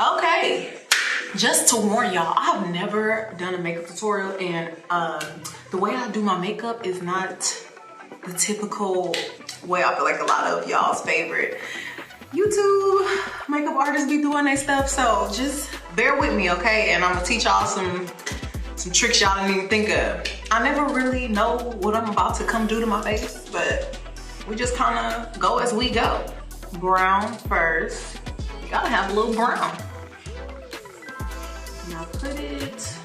Okay, just to warn y'all, I have never done a makeup tutorial, and the way I do my makeup is not the typical way I feel like a lot of y'all's favorite YouTube makeup artists be doing their stuff. So just bear with me, okay? And I'm gonna teach y'all some tricks y'all didn't even think of. I never really know what I'm about to come do to my face, but we just kind of go as we go. Brown first. You gotta have a little brown. Now put it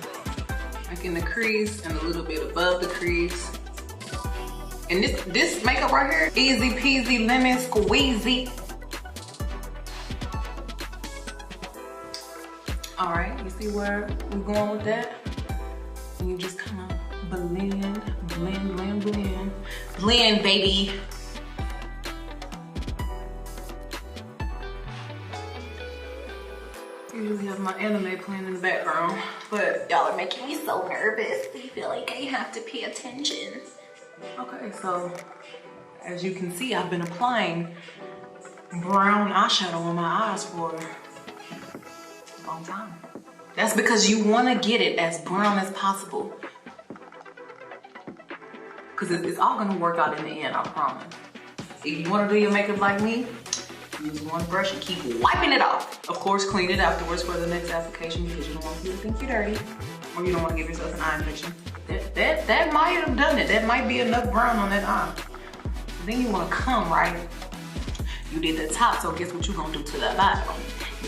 like in the crease and a little bit above the crease. And this makeup right here, easy peasy lemon squeezy. All right, you see where we're going with that? And you just kind of blend, blend, blend, blend. Blend, baby. I usually have my anime playing in the background, but y'all are making me so nervous. I feel like I have to pay attention. Okay, so as you can see, I've been applying brown eyeshadow on my eyes for a long time. That's because you want to get it as brown as possible, because it's all going to work out in the end, I promise. If you want to do your makeup like me, use one brush and keep wiping it off. Of course, clean it afterwards for the next application, because you don't want people to think you're dirty, or you don't want to give yourself an eye infection. That might have done it. That might be enough brown on that eye. Then you want to come, right? You did the top, so guess what you're going to do to the bottom?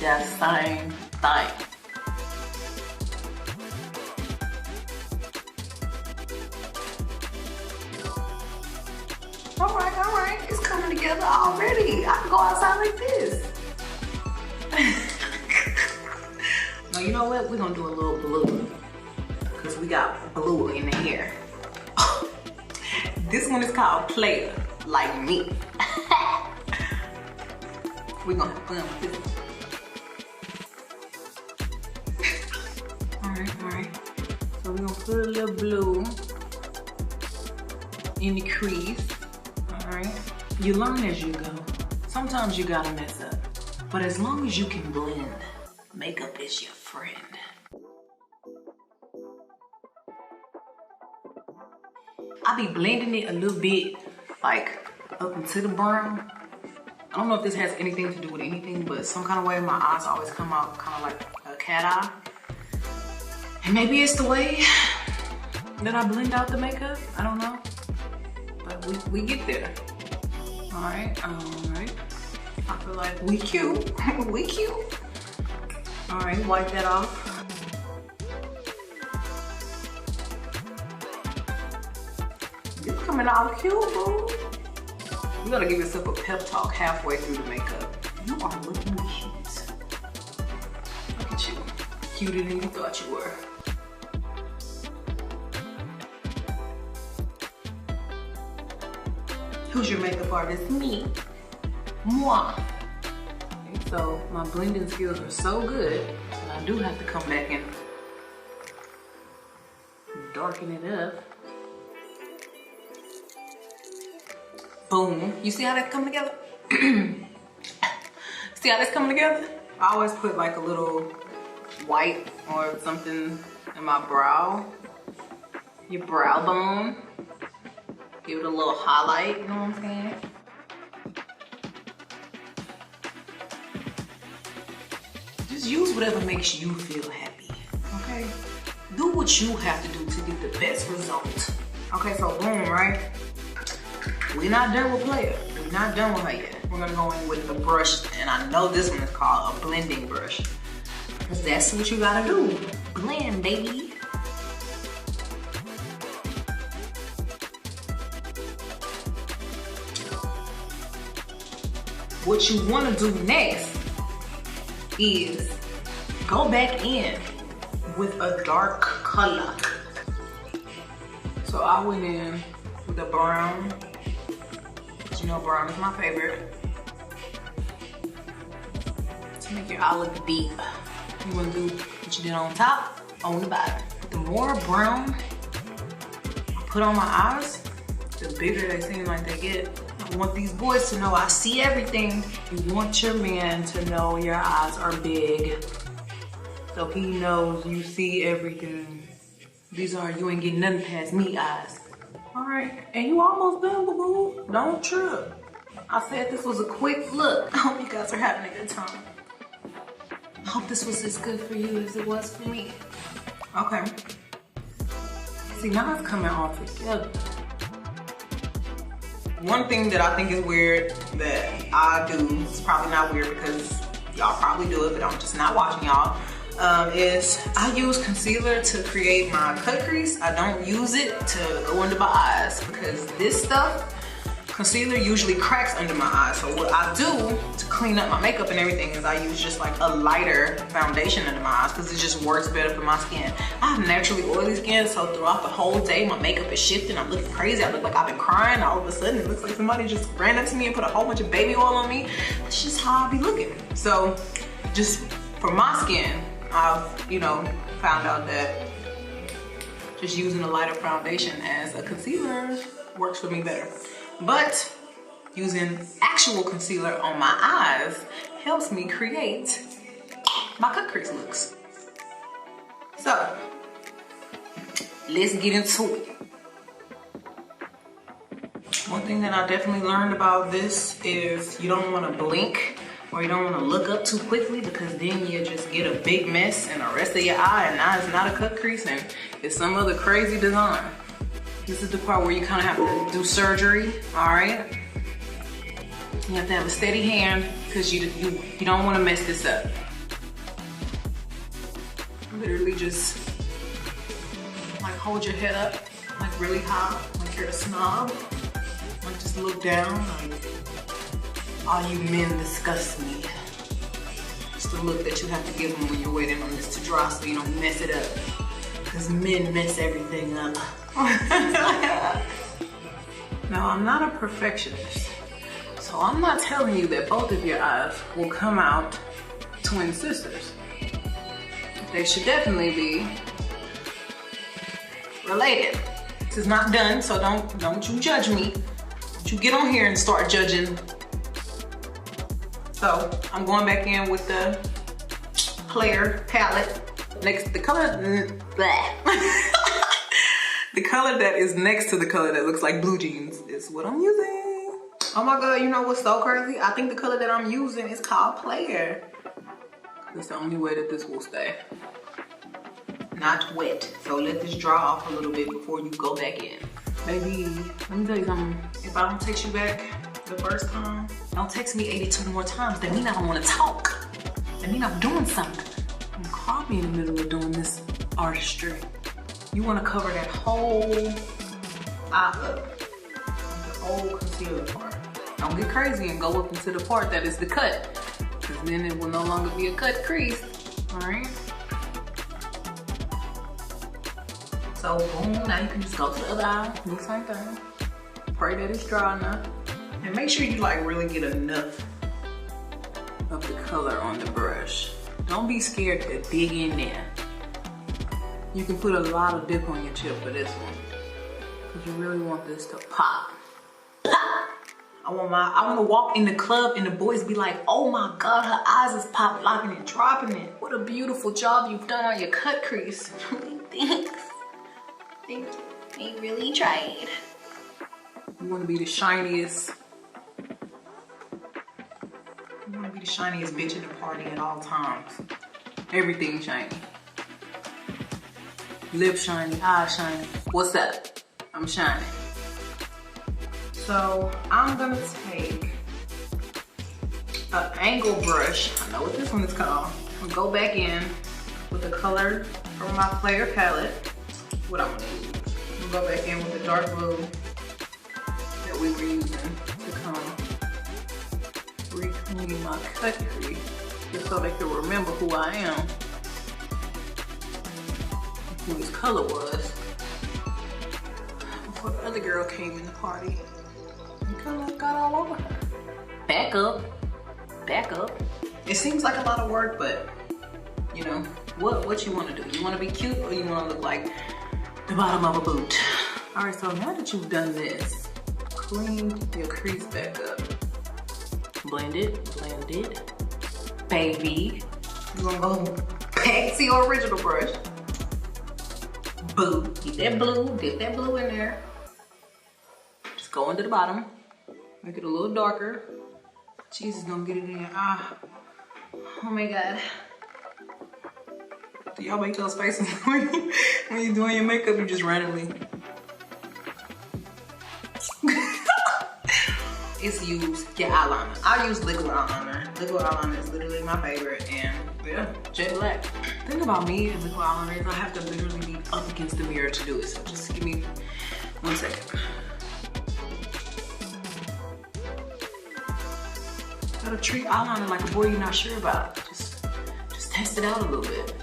That same thing. All right. It's coming together already. I can go outside like this. Now, you know what? We're going to do a little blue, because we got blue in the hair. This one is called Player, like me. We're gonna have fun with this one. All right. So we're gonna put a little blue in the crease. All right. You learn as you go. Sometimes you gotta mess up, but as long as you can blend, makeup is your friend. I be blending it a little bit, like up into the brown. I don't know if this has anything to do with anything, but some kind of way my eyes always come out kind of like a cat eye. And maybe it's the way that I blend out the makeup. I don't know, but we get there. All right. I feel like we cute. We cute. All right, wipe that off. It's coming out cute, boo. You gotta give yourself a pep talk halfway through the makeup. You are looking cute. Look at you. Cuter than you thought you were. Who's your makeup artist? Me. Moi. Okay, so my blending skills are so good that I do have to come back and darken it up. Boom. You see how that's coming together? See how that's coming together? I always put like a little white or something in my brow. Your brow bone. Give it a little highlight, you know what I'm saying? Just use whatever makes you feel happy, okay? Do what you have to do to get the best result. Okay, so boom, right? We're not done with Player. We're not done with her yet. We're gonna go in with the brush, and I know this one is called a blending brush, because that's what you gotta do. Blend, baby. What you wanna do next is go back in with a dark color. So I went in with a brown. You know, brown is my favorite. To make your eye look deep, you want to do what you did on top, on the bottom. The more brown I put on my eyes, the bigger they seem like they get. I want these boys to know I see everything. You want your man to know your eyes are big, so he knows you see everything. These are you ain't getting nothing past me eyes. All right, and you almost done, boo-boo. Don't trip. I said this was a quick look. I hope you guys are having a good time. I hope this was as good for you as it was for me. Okay. See, now it's coming all together. One thing that I think is weird that I do, it's probably not weird because y'all probably do it, but I'm just not watching y'all, is I use concealer to create my cut crease. I don't use it to go under my eyes because this stuff, concealer usually cracks under my eyes. So what I do to clean up my makeup and everything is I use just like a lighter foundation under my eyes because it just works better for my skin. I have naturally oily skin, so throughout the whole day my makeup is shifting. I'm looking crazy. I look like I've been crying. All of a sudden it looks like somebody just ran up to me and put a whole bunch of baby oil on me. That's just how I be looking. So just for my skin, I've, found out that just using a lighter foundation as a concealer works for me better. But using actual concealer on my eyes helps me create my cut crease looks. So let's get into it. One thing that I definitely learned about this is you don't want to blink or you don't want to look up too quickly because then you just get a big mess in the rest of your eye, and now it's not a cut crease and it's some other crazy design. This is the part where you kind of have to do surgery, all right? You have to have a steady hand because you don't want to mess this up. Literally just like hold your head up like really high, like you're a snob. Like just look down, like all you men disgust me. It's the look that you have to give them when you're waiting on this to dry so you don't mess it up. Because men mess everything up. Now, I'm not a perfectionist, so I'm not telling you that both of your eyes will come out twin sisters. They should definitely be related. This is not done, so don't you judge me. Don't you get on here and start judging. So I'm going back in with the Player palette. Next, the color, the color that is next to the color that looks like blue jeans is what I'm using. Oh my God, you know what's so crazy? I think the color that I'm using is called Player. That's the only way that this will stay. Not wet. So let this dry off a little bit before you go back in. Baby, let me tell you something. If I don't text you back the first time, don't text me 82 more times. That means I don't want to talk. That means I'm doing something. Don't call me in the middle of doing this artistry. You want to cover that whole eye up, the whole concealer part. Don't get crazy and go up into the part that is the cut, because then it will no longer be a cut crease. All right. So boom, now you can just go to the other eye, do the same thing. Pray that it's dry enough, and make sure you like really get enough of the color on the brush. Don't be scared to dig in there. You can put a lot of dip on your chip for this one, because you really want this to pop. Pop! I want to walk in the club and the boys be like, oh my God, her eyes is pop locking and dropping it. What a beautiful job you've done on your cut crease. Thanks. Thank you. You really tried. You want to be the shiniest. You want to be the shiniest bitch in the party at all times. Everything shiny. Lip shiny, eye shiny. What's up? I'm shining. So I'm gonna take an angle brush. I know what this one is called. I'm gonna go back in with the color from my Player palette. What I'm gonna use. I'm gonna go back in with the dark blue that we were using to come reclean my cut crease, just so they can remember who I am. Who this color was before the other girl came in the party. The color got all over her. Back up, back up. It seems like a lot of work, but you know, what you want to do? You want to be cute or you want to look like the bottom of a boot? All right, so now that you've done this, clean your crease back up. Blend it, baby. You're gonna go back to your original brush. Boo, get that blue, dip that blue in there. Just go into the bottom, make it a little darker. Jesus, gonna get it in. Ah, oh my God. Do y'all make those faces when you're doing your makeup? You just randomly. It's use your eyeliner. I use liquid eyeliner. Liquid eyeliner is literally my favorite, and yeah, jet black. The thing about me and liquid eyeliner is I have to literally be up against the mirror to do it. So just give me 1 second. Gotta treat eyeliner like a boy you're not sure about. Just test it out a little bit.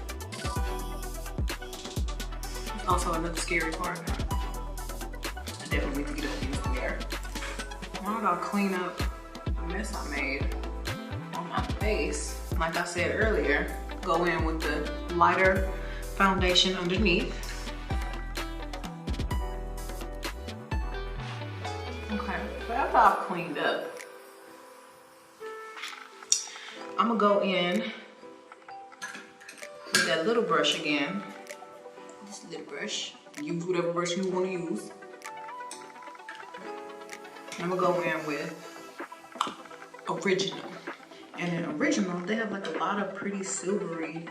It's also another scary part. I definitely need to get up against the mirror. Now I gotta clean up the mess I made on my face. Like I said earlier, go in with the lighter foundation underneath. Okay, so after I've cleaned up, I'm gonna go in with that little brush again. This little brush. Use whatever brush you want to use. I'm gonna go in with Original. And in Original, they have like a lot of pretty silvery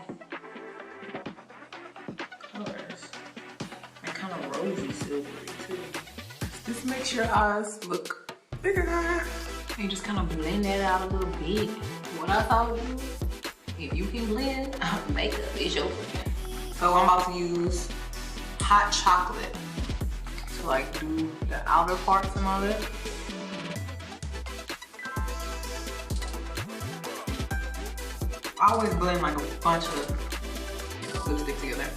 colors. And kind of rosy silvery too. This makes your eyes look bigger. And you just kind of blend that out a little bit. What I thought of you, if you can blend, makeup is your friend. So I'm about to use hot chocolate to like do the outer parts and all that. I always blend like a bunch of lipstick together.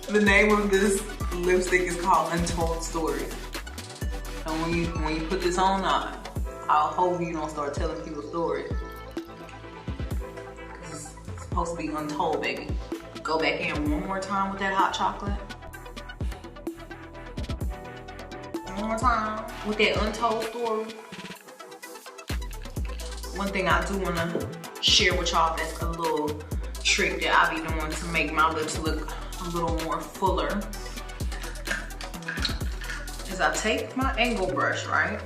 The name of this lipstick is called Untold Stories. So when you put this on, I'll hope you don't start telling people stories. It's supposed to be untold, baby. Go back in one more time with that hot chocolate. One more time with that untold story. One thing I do wanna share with y'all that's a little trick that I be doing to make my lips look a little more fuller is I take my angle brush, right?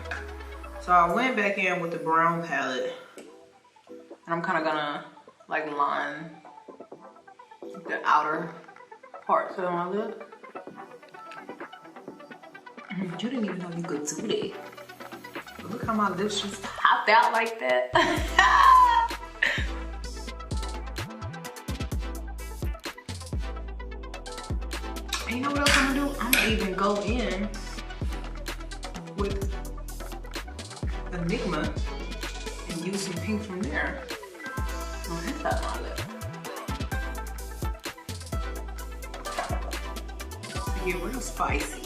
So I went back in with the brown palette and I'm kind of gonna like line the outer parts of my lip. You didn't even know you could do that. But look how my lips just popped out like that. And you know what else I'm gonna do? I'm gonna even go in with Enigma and use some pink from there on this side of my lip. To get real spicy.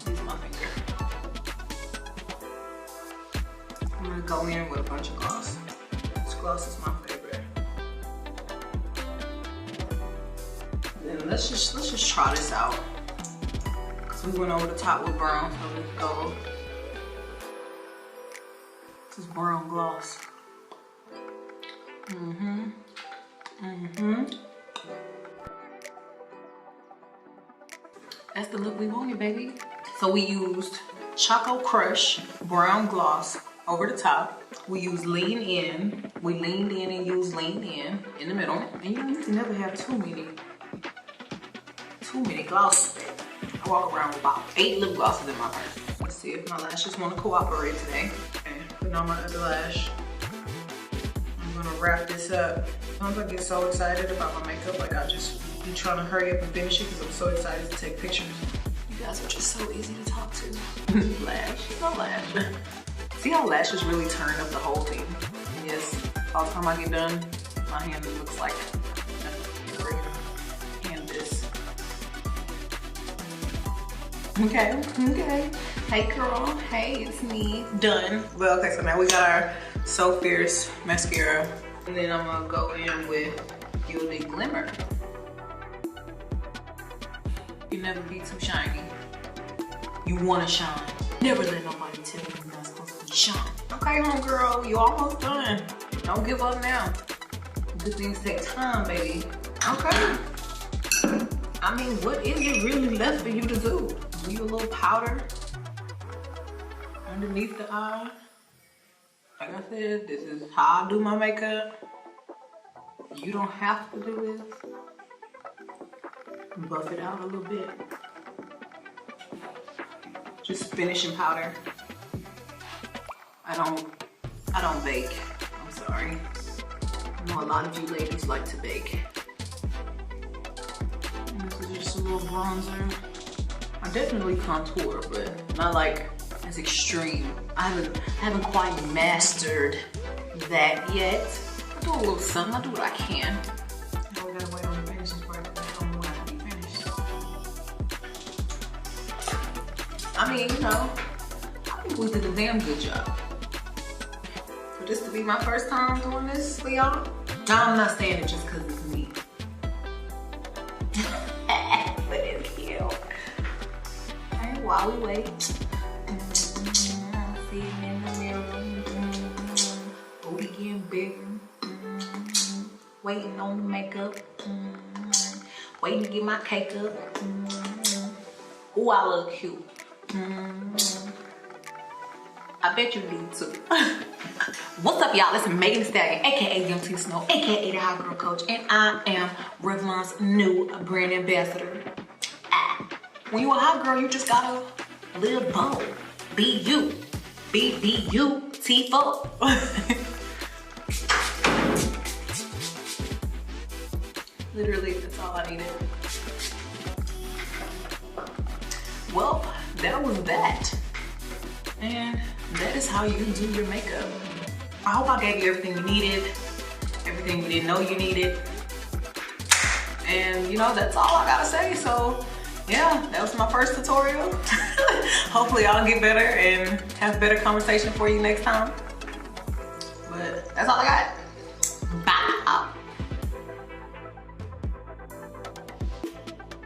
Use my finger. I'm gonna go in with a bunch of gloss. This gloss is my favorite. Then let's just try this out. Cause we went over the top with brown, so let's go. This is brown gloss. That's the look we wanted, baby. So we used Choco Crush brown gloss over the top. We used Lean In. We leaned in and used Lean in the middle. And you know, you can never have too many glosses. I walk around with about 8 lip glosses in my purse. Let's see if my lashes want to cooperate today. Okay, putting on my other lash. I'm gonna wrap this up. Sometimes I get so excited about my makeup, like I just be trying to hurry up and finish it because I'm so excited to take pictures. You guys are just so easy to talk to. Lash, no lash. See how lashes really turn up the whole thing? Yes, by the time I get done, my hand looks like this. Okay. Hey girl, hey, it's me. Done. Well, okay, so now we got our So Fierce mascara. And then I'm gonna go in with Gilded Glimmer. You never be too shiny. you wanna shine. Never let nobody tell you you're not supposed to shine. Okay, homegirl, you almost done. Don't give up now. Good things take time, baby. Okay. I mean, what is it really left for you to do? Do you a little powder underneath the eye? Like I said, this is how I do my makeup. You don't have to do this. Buff it out a little bit. Just finishing powder. I don't bake. I'm sorry. I know a lot of you ladies like to bake. And this is just a little bronzer. I definitely contour, but not like as extreme. I haven't quite mastered that yet. I do a little something. I do what I can. Now we gotta wait on the finishing part. I don't know when I'll be finished. I mean, you know, I think we did a damn good job. For this to be my first time doing this for y'all, I'm not saying it just because it's me. But it's cute. And while we wait, see him in the mirror. Booty getting bigger. Waiting on the makeup. Waiting to get my cake up. Ooh, I look cute. I bet you do too. What's up, y'all? It's Megan Thee Stallion, aka Young T Snow, aka the Hot Girl Coach, and I am Revlon's new brand ambassador. When you a hot girl, you just gotta live bold. Be you. Be beautiful. Literally, that's all I needed. Well, that was that. And that is how you do your makeup. I hope I gave you everything you needed, everything you didn't know you needed. And you know, that's all I gotta say. So yeah, that was my first tutorial. Hopefully I'll get better and have better conversation for you next time. But that's all I got.